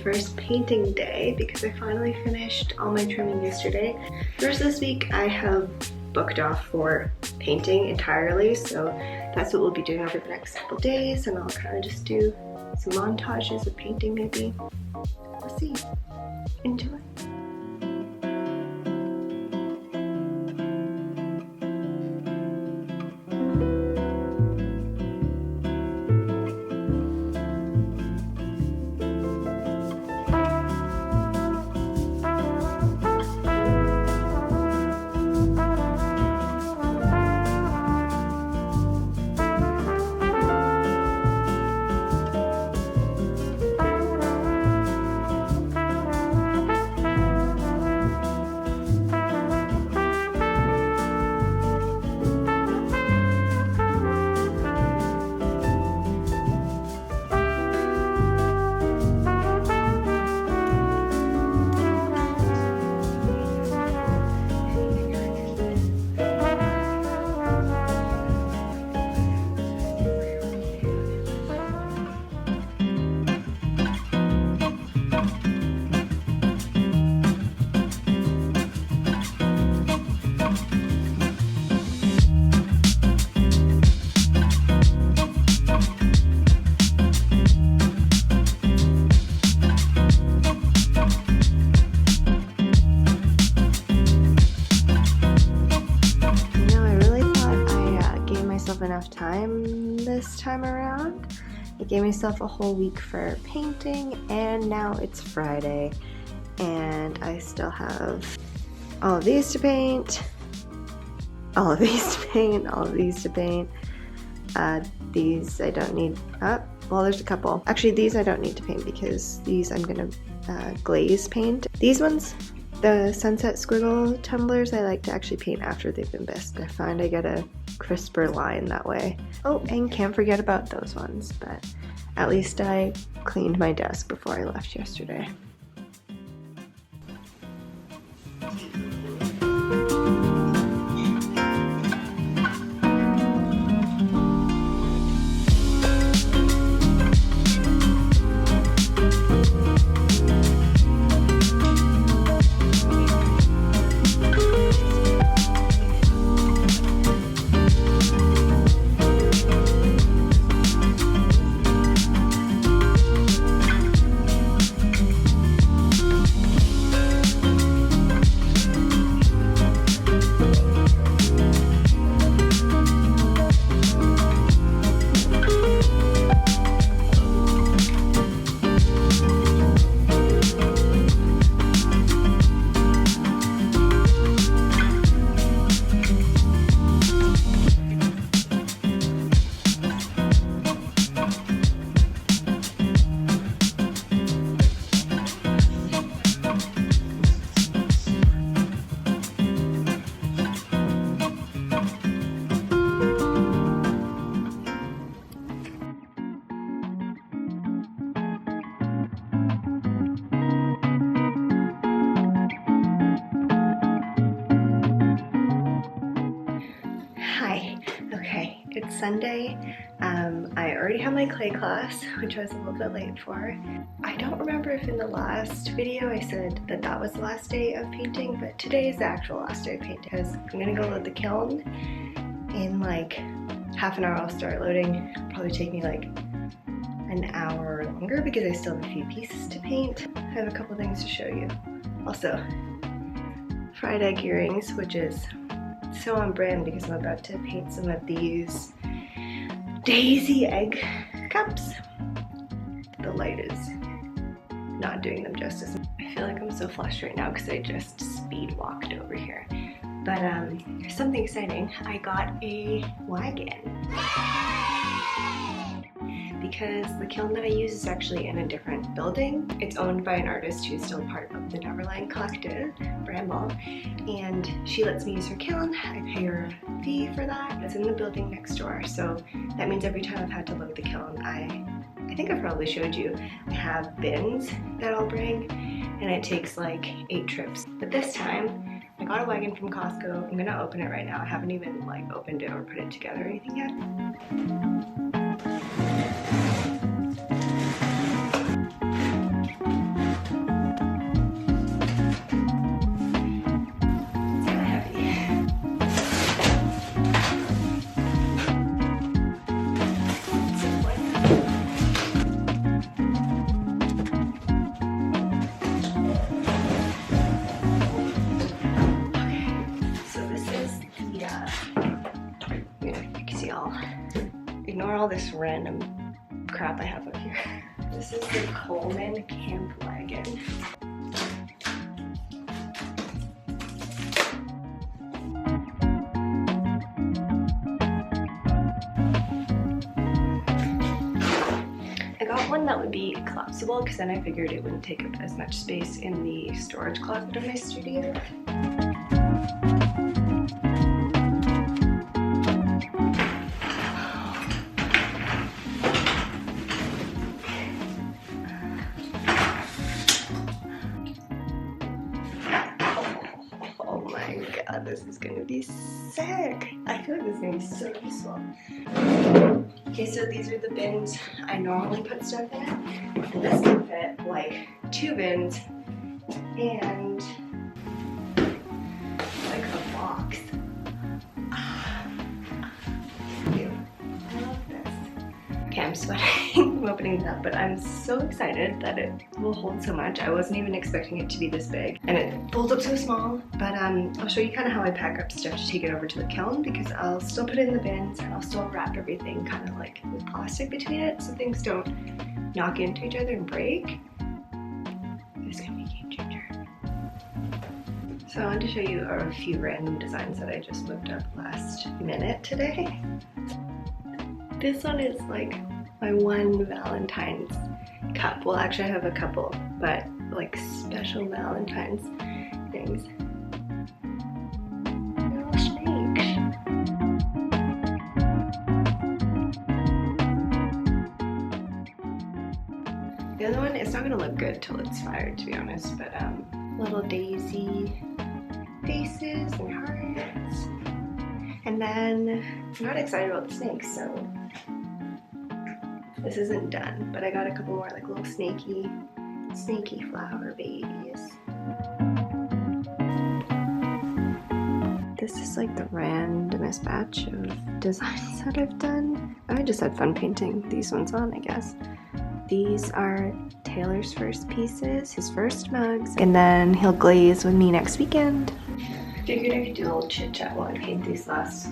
first painting day because I finally finished all my trimming yesterday. The rest of this week I have booked off for painting entirely, so that's what we'll be doing over the next couple days, and I'll kind of just do some montages of painting maybe. We'll see. Enjoy. Enough time this time around. I gave myself a whole week for painting, and now it's Friday and I still have all of these to paint, all of these to paint, all of these to paint. These I don't need. Well, there's a couple. Actually, these I don't need to paint because these I'm gonna glaze paint. These ones, the sunset squiggle tumblers, I like to actually paint after they've been bisqued. I find I get a crisper line that way. Oh, and can't forget about those ones, but at least I cleaned my desk before I left yesterday. It's Sunday. I already have my clay class, which I was a little bit late for. I don't remember if in the last video I said that that was the last day of painting, but today is the actual last day of painting because I'm gonna go load the kiln. In like half an hour I'll start loading. It'll probably take me like an hour longer because I still have a few pieces to paint. I have a couple things to show you. Also, fried egg earrings, which is so on brand because I'm about to paint some of these daisy egg cups. The light is not doing them justice. I feel like I'm so flushed right now because I just speed walked over here. But something exciting, I got a wagon. Because the kiln that I use is actually in a different building. It's owned by an artist who's still part of the Neverland Collective, Bramble, and she lets me use her kiln. I pay her a fee for that. It's in the building next door, so that means every time I've had to load the kiln, I think I probably showed you, I have bins that I'll bring, and it takes like 8 trips. But this time, I got a wagon from Costco. I'm gonna open it right now. I haven't even like opened it or put it together or anything yet. all this random crap I have up here. This is the Coleman camp wagon. I got one that would be collapsible because then I figured it wouldn't take up as much space in the storage closet of my studio. Oh my god, this is gonna be sick. I feel like this is gonna be so useful. Okay, so these are the bins I normally put stuff in. And this can fit like 2 bins and like a box. I love this. Okay, I'm sweating. I'm opening it up, but I'm so excited that it will hold so much. I wasn't even expecting it to be this big, and it folds up so small. But I'll show you kind of how I pack up stuff to take it over to the kiln, because I'll still put it in the bins and I'll still wrap everything kind of like with plastic between it so things don't knock into each other and break. This is gonna be a game changer. So I wanted to show you a few random designs that I just whipped up last minute today. This one is like my one Valentine's cup. Well, actually I have a couple, but like special Valentine's things. They're all snakes. The other one, it's not gonna look good till it's fired, to be honest, but little daisy faces and hearts. And then I'm not excited about the snakes, so this isn't done, but I got a couple more like little snaky flower babies. This is like the randomest batch of designs that I've done. I just had fun painting these ones on, I guess. These are Taylor's first pieces, his first mugs, and then he'll glaze with me next weekend. Figured I could do a little chit chat while I paint these last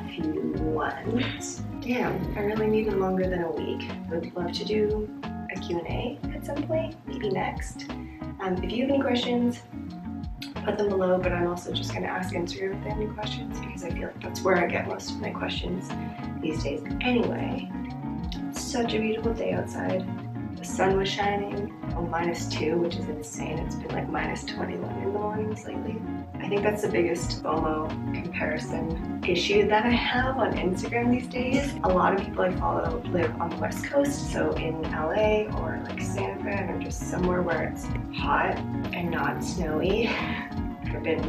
few ones. Damn, I really needed longer than a week. Would love to do a Q&A at some point, maybe next. If you have any questions, put them below, but I'm also just gonna ask Instagram if they have any questions, because I feel like that's where I get most of my questions these days. Anyway, it's such a beautiful day outside. The sun was shining, -2, which is insane. It's been like -21 in the mornings lately. I think that's the biggest FOMO comparison issue that I have on Instagram these days. A lot of people I follow live on the West Coast, so in LA or like Santa Fe or just somewhere where it's hot and not snowy. I've been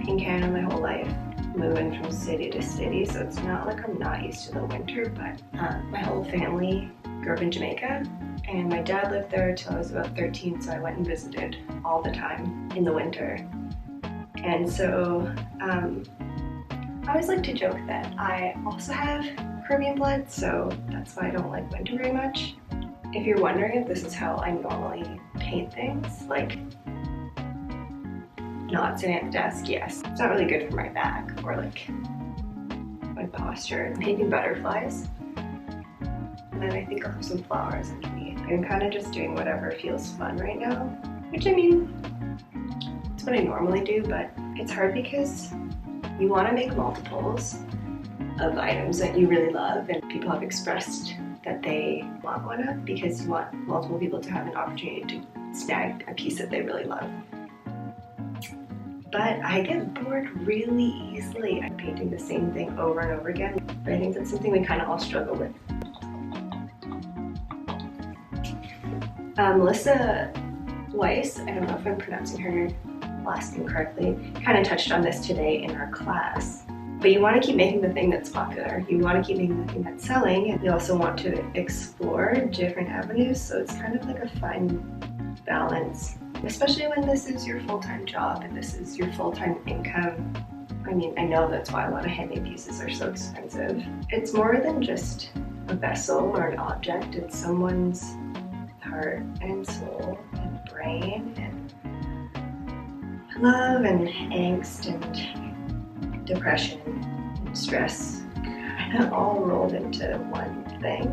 in Canada my whole life, moving from city to city, so it's not like I'm not used to the winter, but my whole family grew up in Jamaica, and my dad lived there till I was about 13, so I went and visited all the time in the winter. And so I always like to joke that I also have Caribbean blood, so that's why I don't like winter very much. If you're wondering if this is how I normally paint things, like not sitting at the desk, yes. It's not really good for my back or like my posture. I'm painting butterflies. And then I think I'll have some flowers underneath. I'm kind of just doing whatever feels fun right now, which I mean, it's what I normally do, but it's hard because you want to make multiples of items that you really love, and people have expressed that they want one of, because you want multiple people to have an opportunity to snag a piece that they really love. But I get bored really easily. I'm painting the same thing over and over again, but I think that's something we kind of all struggle with. Melissa Weiss, I don't know if I'm pronouncing her last name correctly, kind of touched on this today in our class. But you want to keep making the thing that's popular. You want to keep making the thing that's selling, and you also want to explore different avenues, so it's kind of like a fine balance. Especially when this is your full-time job and this is your full-time income. I mean, I know that's why a lot of handmade pieces are so expensive. It's more than just a vessel or an object. It's someone's heart and soul and brain and love and angst and depression and stress. God. kind of all rolled into one thing.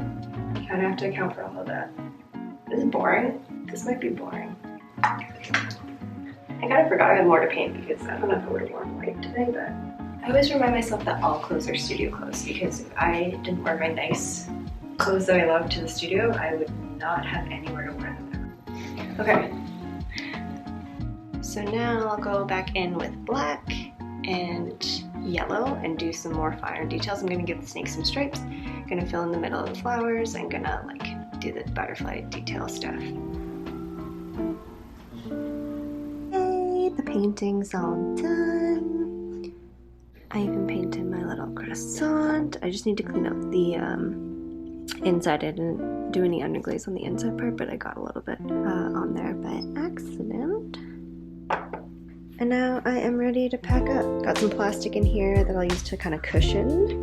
You kind of have to account for all of that. This is boring. This might be boring. I kind of forgot I had more to paint because I don't know if I would have worn white today, but I always remind myself that all clothes are studio clothes, because if I didn't wear my nice clothes that I love to the studio, I would not have anywhere to wear them. Okay. So now I'll go back in with black and yellow and do some more finer details. I'm gonna give the snake some stripes, gonna fill in the middle of the flowers, and gonna like do the butterfly detail stuff. Hey, the painting's all done. I even painted my little croissant. I just need to clean up the inside. I didn't do any underglaze on the inside part, but I got a little bit on there by accident. And now I am ready to pack up. Got some plastic in here that I'll use to kind of cushion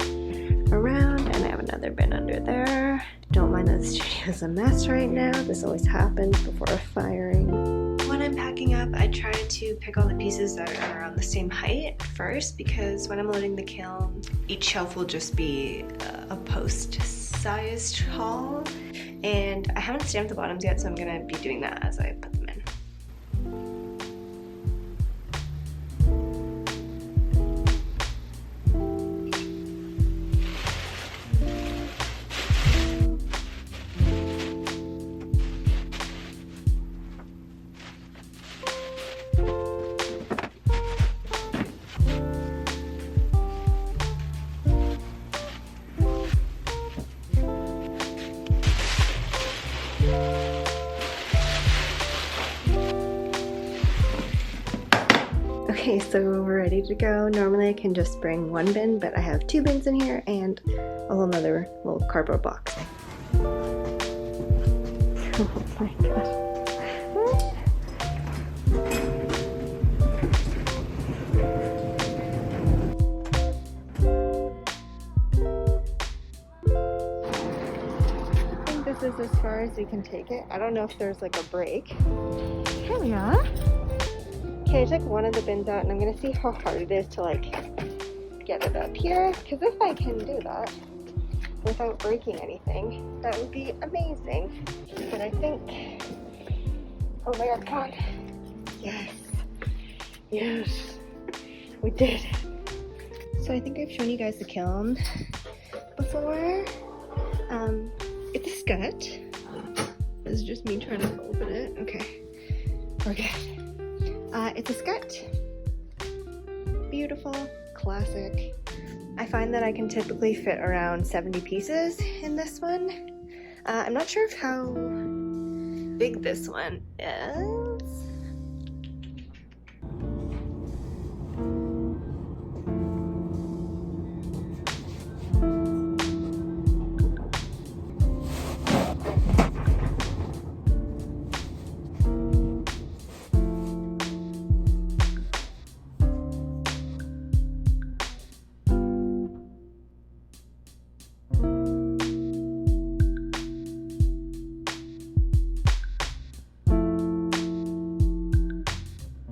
around, and I have another bin under there. Don't mind that the studio's a mess right now. This always happens before a firing. When I'm packing up, I try to pick all the pieces that are around the same height first, because when I'm loading the kiln, each shelf will just be a post-sized haul, and I haven't stamped the bottoms yet, so I'm gonna be doing that as I put them in. Okay, so we're ready to go. Normally I can just bring one bin, but I have two bins in here and a whole nother little cardboard box. Oh my gosh. I think this is as far as we can take it. I don't know if there's like a break. Here we are. Okay, I took one of the bins out and I'm gonna see how hard it is to like get it up here, because if I can do that without breaking anything, that would be amazing. But I think, oh my god, come on. Yes, yes, we did it. So I think I've shown you guys the kiln before. It's a scut. This is just me trying to open it. Okay, we're good. It's a scut. Beautiful, classic. I find that I can typically fit around 70 pieces in this one. I'm not sure of how big this one is.